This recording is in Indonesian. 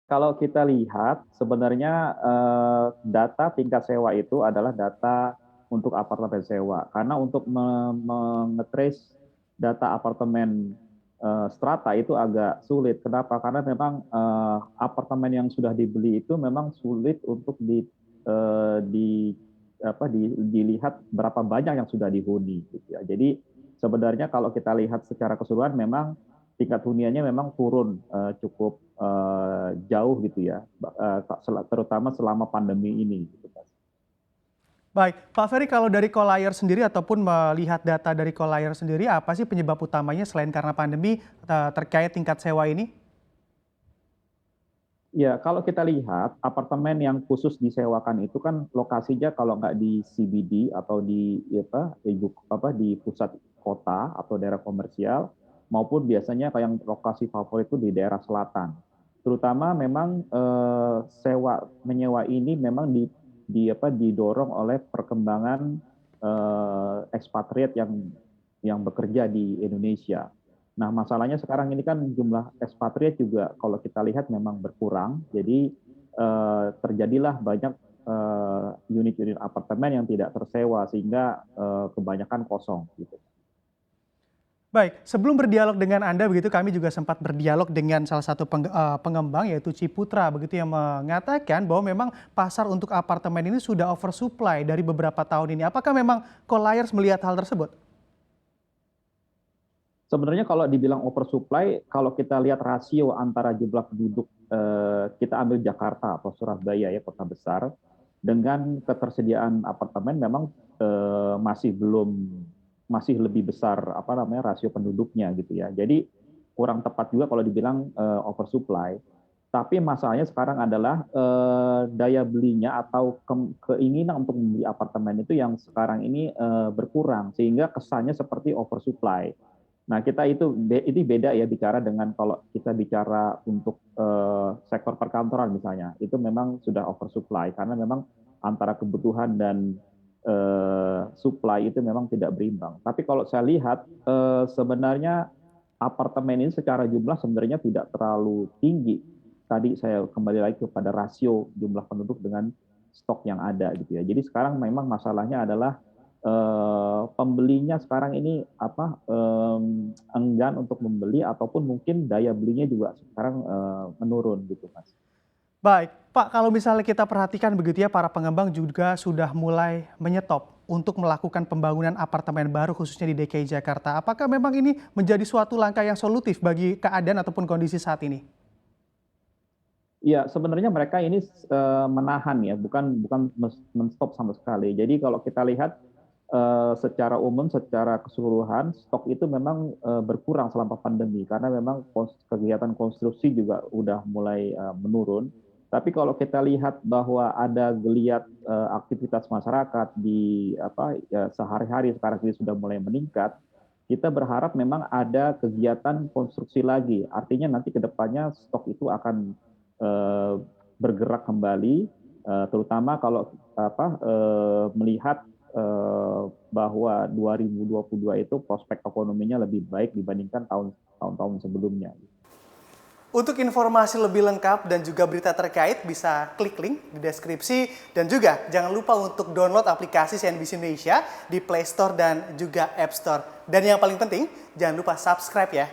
Kalau kita lihat sebenarnya data tingkat sewa itu adalah data untuk apartemen sewa. Karena untuk mengetrace data apartemen strata itu agak sulit. Kenapa? Karena memang apartemen yang sudah dibeli itu memang sulit untuk dilihat berapa banyak yang sudah dihuni. Gitu ya. Jadi sebenarnya kalau kita lihat secara keseluruhan memang tingkat huniannya memang turun cukup jauh gitu ya, terutama selama pandemi ini. Gitu, Mas. Baik, Pak Ferry, kalau dari Collier sendiri ataupun melihat data dari Collier sendiri, apa sih penyebab utamanya selain karena pandemi terkait tingkat sewa ini? Ya, kalau kita lihat apartemen yang khusus disewakan itu kan lokasinya kalau nggak di CBD atau di pusat kota atau daerah komersial, maupun biasanya kayak yang lokasi favorit itu di daerah selatan. Terutama memang sewa menyewa ini memang didorong oleh perkembangan ekspatriat yang bekerja di Indonesia. Nah, masalahnya sekarang ini kan jumlah ekspatriat juga kalau kita lihat memang berkurang. Jadi terjadilah banyak unit-unit apartemen yang tidak tersewa sehingga kebanyakan kosong gitu. Baik, sebelum berdialog dengan Anda begitu kami juga sempat berdialog dengan salah satu pengembang yaitu Ciputra begitu yang mengatakan bahwa memang pasar untuk apartemen ini sudah oversupply dari beberapa tahun ini. Apakah memang Colliers melihat hal tersebut? Sebenarnya kalau dibilang oversupply, kalau kita lihat rasio antara jumlah penduduk, kita ambil Jakarta atau Surabaya ya, kota besar, dengan ketersediaan apartemen memang masih lebih besar apa namanya rasio penduduknya gitu ya. Jadi kurang tepat juga kalau dibilang oversupply. Tapi masalahnya sekarang adalah daya belinya atau keinginan untuk membeli apartemen itu yang sekarang ini berkurang sehingga kesannya seperti oversupply. Nah, ini beda ya bicara dengan kalau kita bicara untuk sektor perkantoran misalnya, itu memang sudah oversupply karena memang antara kebutuhan dan supply itu memang tidak berimbang. Tapi kalau saya lihat sebenarnya apartemen ini secara jumlah sebenarnya tidak terlalu tinggi. Tadi saya kembali lagi kepada rasio jumlah penduduk dengan stok yang ada gitu ya. Jadi sekarang memang masalahnya adalah pembelinya sekarang ini enggan untuk membeli ataupun mungkin daya belinya juga sekarang menurun gitu, Mas. Baik, Pak, kalau misalnya kita perhatikan begitu ya, para pengembang juga sudah mulai menyetop untuk melakukan pembangunan apartemen baru khususnya di DKI Jakarta. Apakah memang ini menjadi suatu langkah yang solutif bagi keadaan ataupun kondisi saat ini? Ya, sebenarnya mereka ini menahan ya, bukan menstop sama sekali. Jadi kalau kita lihat secara umum, secara keseluruhan, stok itu memang berkurang selama pandemi karena memang kegiatan konstruksi juga udah mulai menurun. Tapi kalau kita lihat bahwa ada geliat aktivitas masyarakat di ya, sehari-hari sekarang ini sudah mulai meningkat, kita berharap memang ada kegiatan konstruksi lagi. Artinya nanti ke depannya stok itu akan eh, bergerak kembali, terutama kalau melihat bahwa 2022 itu prospek ekonominya lebih baik dibandingkan tahun-tahun sebelumnya. Untuk informasi lebih lengkap dan juga berita terkait bisa klik link di deskripsi dan juga jangan lupa untuk download aplikasi CNBC Indonesia di Play Store dan juga App Store. Dan yang paling penting jangan lupa subscribe ya